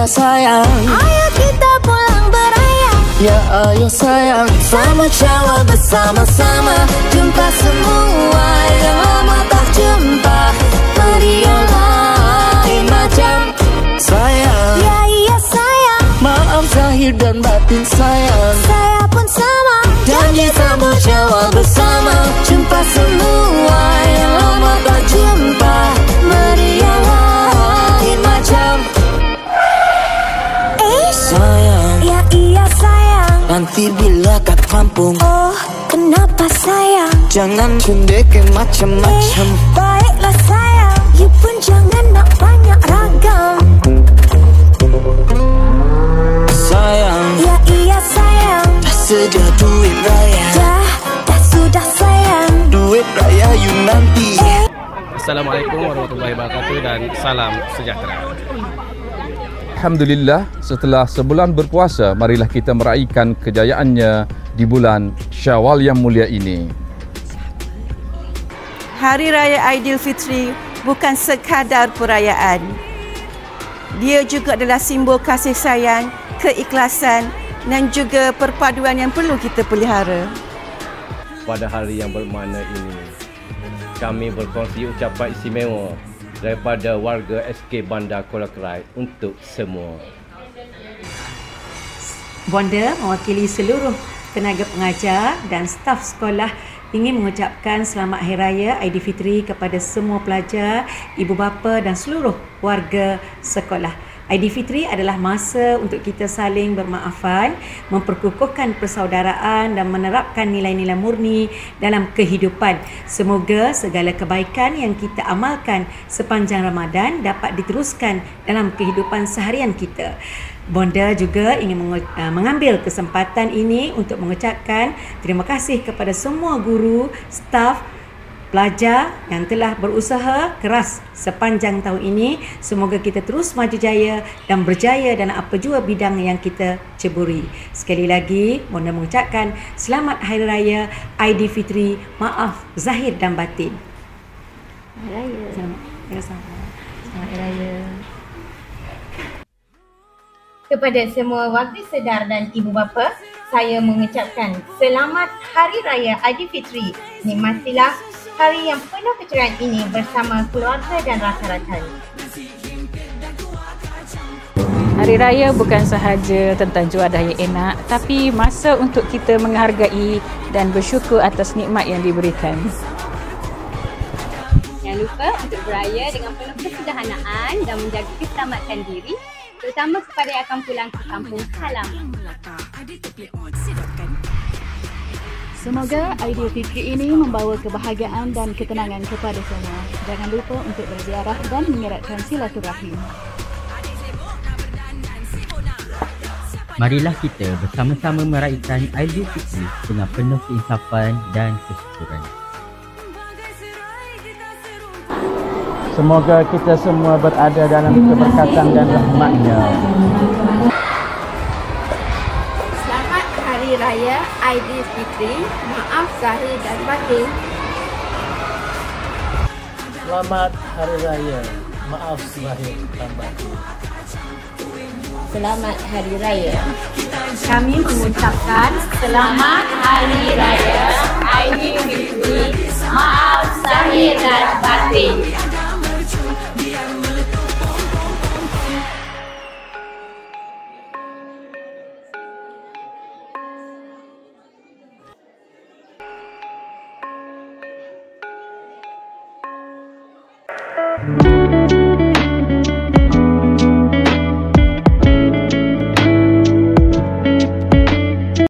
ya sayang, ayo kita pulang beraya. ya ayo sayang, selamat Syawal bersama-sama. Jumpa semua yang lama tak jumpa, meriah lain macam. Sayang, Ya iya sayang, maaf zahir dan batin sayang. saya pun sama. Janji sambut Syawal bersama. Jumpa semua yang lama tak jumpa, meriah lain macam. Sayang, Ya iya sayang, nanti bila kat kampung, oh kenapa sayang? jangan kundekin macam-macam. Baiklah sayang, you pun jangan nak banyak ragam. Sayang, Ya iya sayang, dah sedia duit raya. dah sudah sayang. Duit raya you nanti. Assalamualaikum warahmatullahi wabarakatuh dan salam sejahtera. Alhamdulillah, setelah sebulan berpuasa, marilah kita meraihkan kejayaannya di bulan Syawal yang mulia ini. Hari Raya Aidilfitri bukan sekadar perayaan. Dia juga adalah simbol kasih sayang, keikhlasan dan juga perpaduan yang perlu kita pelihara. Pada hari yang bermakna ini, kami berkongsi ucapan istimewa daripada warga SK Bandar Kuala Kerai untuk semua. Bonda mewakili seluruh tenaga pengajar dan staf sekolah ingin mengucapkan Selamat Hari Raya Aidilfitri kepada semua pelajar, ibu bapa dan seluruh warga sekolah. Aidilfitri adalah masa untuk kita saling bermaafan, memperkukuhkan persaudaraan dan menerapkan nilai-nilai murni dalam kehidupan. Semoga segala kebaikan yang kita amalkan sepanjang Ramadan dapat diteruskan dalam kehidupan seharian kita. Bonda juga ingin mengambil kesempatan ini untuk mengucapkan terima kasih kepada semua guru, staf, pelajar yang telah berusaha keras sepanjang tahun ini. Semoga kita terus maju jaya dan berjaya dalam apa jua bidang yang kita ceburi. Sekali lagi, Bonda mengucapkan Selamat Hari Raya Aidilfitri, maaf zahir dan batin. Hari Raya. Selamat Hari Raya. Kepada semua warga sedar dan ibu bapa, saya mengucapkan Selamat Hari Raya Aidilfitri. Nikmatilah hari yang penuh keceriaan ini bersama keluarga dan rakan-rakan. Hari Raya bukan sahaja tentang juadah yang enak, tapi masa untuk kita menghargai dan bersyukur atas nikmat yang diberikan. Jangan lupa untuk beraya dengan penuh kesederhanaan dan menjaga keselamatan diri, terutama kepada yang akan pulang ke kampung halaman. Semoga Aidilfitri ini membawa kebahagiaan dan ketenangan kepada semua. Jangan lupa untuk berziarah dan mengeratkan silaturahim. Marilah kita bersama-sama meraihkan Aidilfitri dengan penuh keinsafan dan kesyukuran. Semoga kita semua berada dalam keberkatan dan rahmat-Nya. Selamat Hari Raya Aidilfitri, maaf zahir dan batin. Selamat Hari Raya, maaf zahir dan batin. Selamat Hari Raya. Kami mengucapkan Selamat Hari Raya Aidilfitri, maaf zahir dan batin. Thank you.